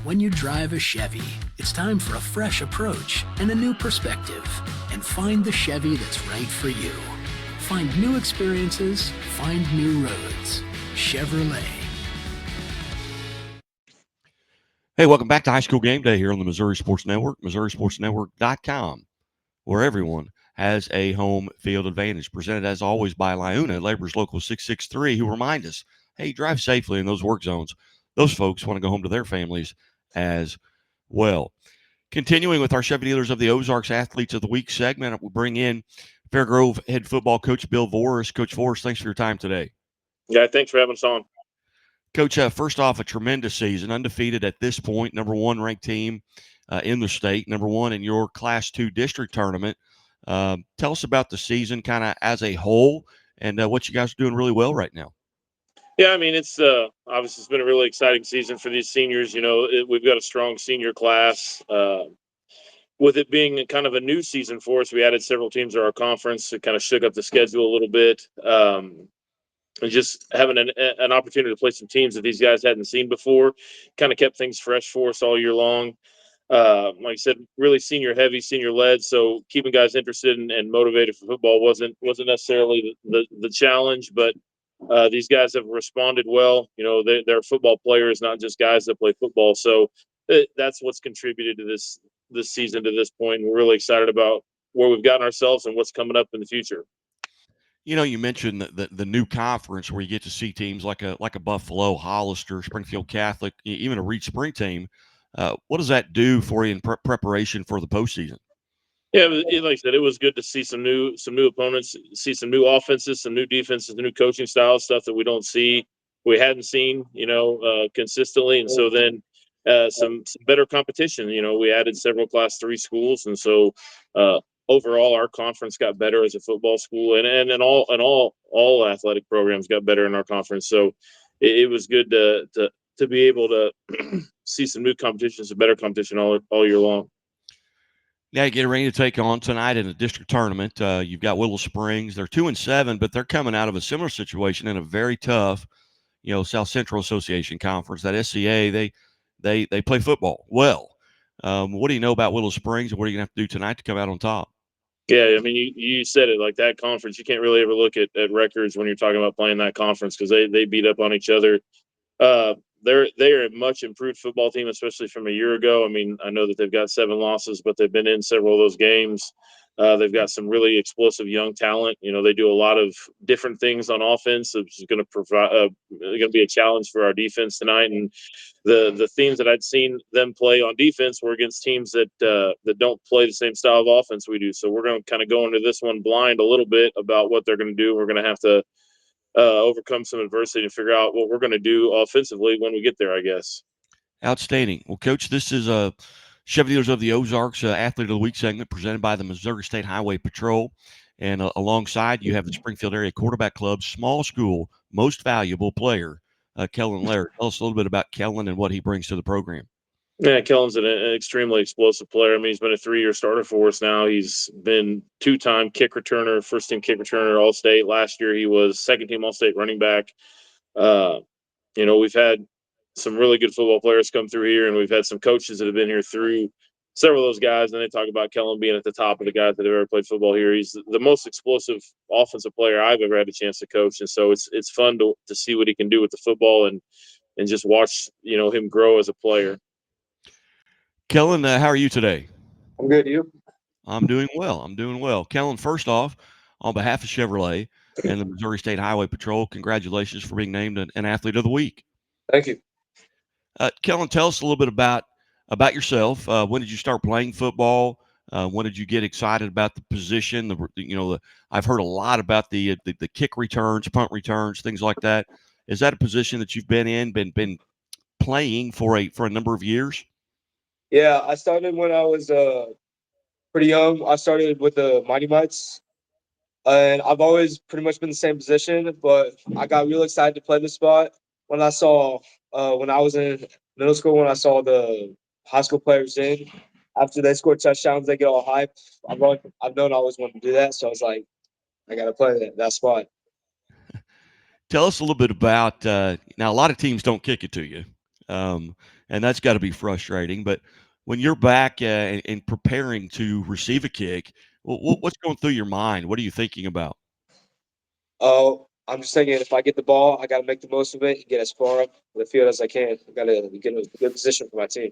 When you drive a Chevy, it's time for a fresh approach and a new perspective. And find the Chevy that's right for you. Find new experiences, find new roads. Chevrolet. Hey, welcome back to High School Game Day here on the Missouri Sports Network, MissouriSportsNetwork.com, where everyone has a home field advantage. Presented as always by Liuna, Labor's Local 663, who remind us, hey, drive safely in those work zones. Those folks want to go home to their families as well. Continuing with our Chevy Dealers of the Ozarks Athletes of the Week segment, we bring in Fairgrove head football coach Bill Voris. Coach Voris, thanks for your time today. Yeah, thanks for having us on. Coach, first off, a tremendous season, undefeated at this point, number one ranked team in the state, number one in your Class 2 district tournament. Tell us about the season kind of as a whole and what you guys are doing really well right now. Yeah, I mean, it's obviously it's been a really exciting season for these seniors. You know, we've got a strong senior class. With it being kind of a new season for us, we added several teams to our conference. It kind of shook up the schedule a little bit. And just having an opportunity to play some teams that these guys hadn't seen before kind of kept things fresh for us all year long. Like I said, really senior heavy, senior led. So keeping guys interested and motivated for football wasn't necessarily the challenge, but these guys have responded well. You know, they're football players, not just guys that play football. So that's what's contributed to this season to this point. We're really excited about where we've gotten ourselves and what's coming up in the future. You know, you mentioned the new conference where you get to see teams like a Buffalo, Hollister, Springfield Catholic, even a Reed Spring team. What does that do for you in preparation for the postseason? Yeah, like I said, it was good to see some new opponents, see some new offenses, some new defenses, new coaching styles, stuff that we hadn't seen, consistently, and so then some better competition. You know, we added several Class 3 schools, and so overall, our conference got better as a football school, and all athletic programs got better in our conference. So it was good to be able to see some new competitions, some better competition all year long. Yeah, you get ready to take on tonight in the district tournament. You've got Willow Springs. They're 2-7, but they're coming out of a similar situation in a very tough, South Central Association conference. That SCA, they play football well. What do you know about Willow Springs, and what are you gonna have to do tonight to come out on top? Yeah, I mean, you said it, like that conference. You can't really ever look at records when you're talking about playing that conference because they beat up on each other. They're a much improved football team, especially from a year ago. I mean, I know that they've got 7 losses, but they've been in several of those games. They've got some really explosive young talent. You know, they do a lot of different things on offense, which is going to provide going to be a challenge for our defense tonight. And the themes that I'd seen them play on defense were against teams that don't play the same style of offense we do. So we're going to kind of go into this one blind a little bit about what they're going to do. We're going to have to overcome some adversity and figure out what we're going to do offensively when we get there, I guess. Outstanding. Well, Coach, this is a Chevy Dealers of the Ozarks Athlete of the Week segment presented by the Missouri State Highway Patrol. And alongside, you have the Springfield Area Quarterback Club's small school most valuable player, Kellen Lair. Tell us a little bit about Kellen and what he brings to the program. Yeah, Kellen's an extremely explosive player. I mean, he's been a 3-year starter for us now. He's been 2-time kick returner, first-team kick returner, All-State. Last year, he was second-team All-State running back. We've had some really good football players come through here, and we've had some coaches that have been here through several of those guys. And they talk about Kellen being at the top of the guys that have ever played football here. He's the most explosive offensive player I've ever had a chance to coach, and so it's fun to see what he can do with the football and just watch him grow as a player. Kellen, how are you today? I'm good. You? I'm doing well. Kellen, first off, on behalf of Chevrolet and the Missouri State Highway Patrol, congratulations for being named an Athlete of the Week. Thank you. Kellen, tell us a little bit about yourself. When did you start playing football? When did you get excited about the position? I've heard a lot about the kick returns, punt returns, things like that. Is that a position that you've been playing for a number of years? Yeah, I started when I was pretty young. I started with the Mighty Mites, and I've always pretty much been the same position. But I got real excited to play this spot when I saw when I was in middle school, when I saw the high school players in. After they score touchdowns, they get all hype. I've known I always wanted to do that, so I was like, I got to play that spot. Tell us a little bit about now. A lot of teams don't kick it to you. and that's got to be frustrating. But when you're back and preparing to receive a kick, what's going through your mind? What are you thinking about? Oh, I'm just thinking if I get the ball, I got to make the most of it and get as far up the field as I can. I got to get in a good position for my team.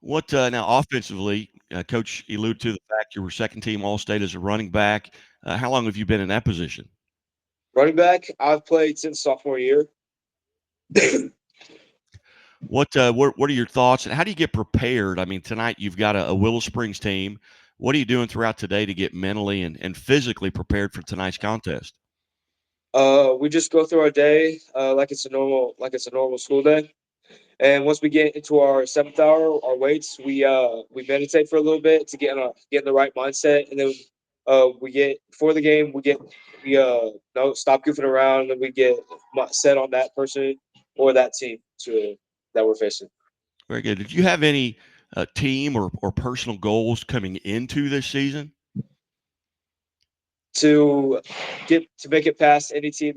What now offensively, Coach alluded to the fact you were second team All-State as a running back. How long have you been in that position? Running back, I've played since sophomore year. What are your thoughts, and how do you get prepared? I mean, tonight you've got a Willow Springs team. What are you doing throughout today to get mentally and physically prepared for tonight's contest? We just go through our day like it's a normal school day. And once we get into our 7th hour, our weights, we meditate for a little bit to get in the right mindset, and then we get before the game stop goofing around, and we get set on that person or that team that we're facing. Very good. Did you have any team or personal goals coming into this season? To make it past any team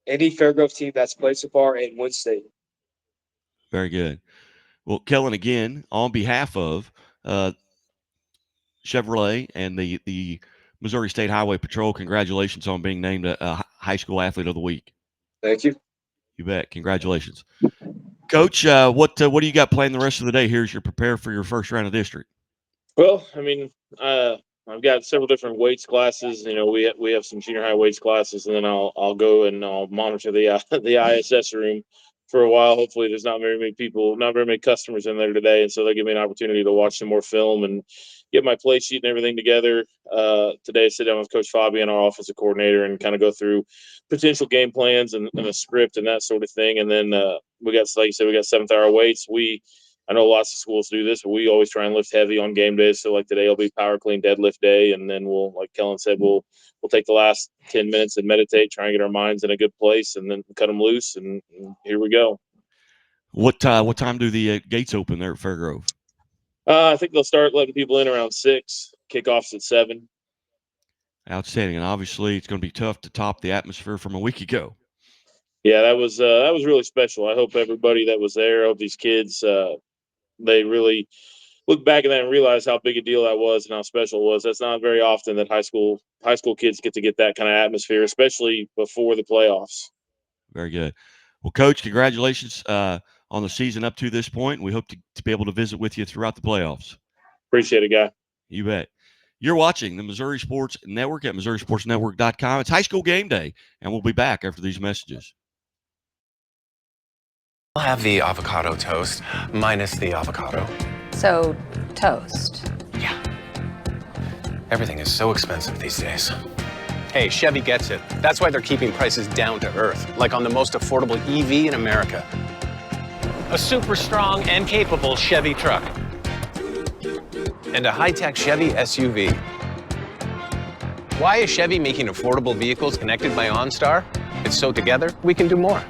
any Fairgrove team that's played so far and win state. Very good. Well, Kellen, again, on behalf of Chevrolet and the Missouri State Highway Patrol, congratulations on being named a High School Athlete of the Week. Thank you. You bet. Congratulations. Coach, what do you got planned the rest of the day here as you prepare for your first round of district? Well, I mean, I've got several different weights classes. You know, we have some junior high weights classes, and then I'll go and I'll monitor the ISS room for a while. Hopefully, there's not very many customers in there today, and so they'll give me an opportunity to watch some more film and get my play sheet and everything together. Today, I sit down with Coach Fabian, our offensive coordinator, and kind of go through potential game plans and a script and that sort of thing. And then we got, like you said, we got 7th hour weights. I know lots of schools do this, but we always try and lift heavy on game days. So like today will be power clean deadlift day. And then like Kellen said, we'll take the last 10 minutes and meditate, try and get our minds in a good place, and then cut them loose. And here we go. What time do the gates open there at Fairgrove? I think they'll start letting people in around 6, kickoffs at 7. Outstanding. And obviously it's going to be tough to top the atmosphere from a week ago. Yeah, that was really special. I hope everybody that was there, I hope these kids, they really look back at that and realize how big a deal that was and how special it was. That's not very often that high school kids get to get that kind of atmosphere, especially before the playoffs. Very good. Well, Coach, congratulations on the season up to this point. We hope to be able to visit with you throughout the playoffs. Appreciate it, guy. You bet. You're watching the Missouri Sports Network at MissouriSportsNetwork.com. It's high school game day, and we'll be back after these messages. I'll have the avocado toast minus the avocado. So, toast. Yeah. Everything is so expensive these days. Hey, Chevy gets it. That's why they're keeping prices down to earth, like on the most affordable EV in America. A super strong and capable Chevy truck. And a high-tech Chevy SUV. Why is Chevy making affordable vehicles connected by OnStar? It's so together we can do more.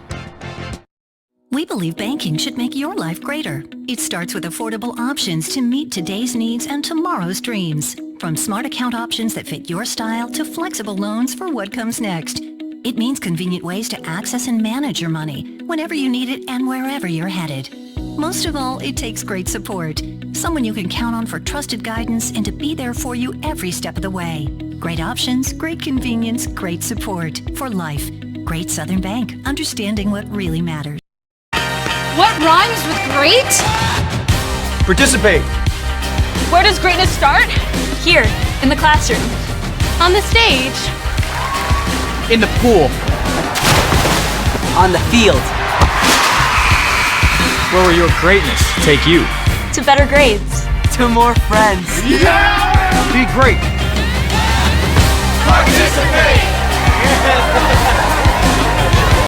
We believe banking should make your life greater. It starts with affordable options to meet today's needs and tomorrow's dreams. From smart account options that fit your style to flexible loans for what comes next. It means convenient ways to access and manage your money whenever you need it and wherever you're headed. Most of all, it takes great support. Someone you can count on for trusted guidance and to be there for you every step of the way. Great options, great convenience, great support for life. Great Southern Bank, understanding what really matters. What rhymes with great? Participate. Where does greatness start? Here, in the classroom. On the stage. In the pool. On the field. Where will your greatness take you? To better grades. To more friends. Yeah! Be great. Participate!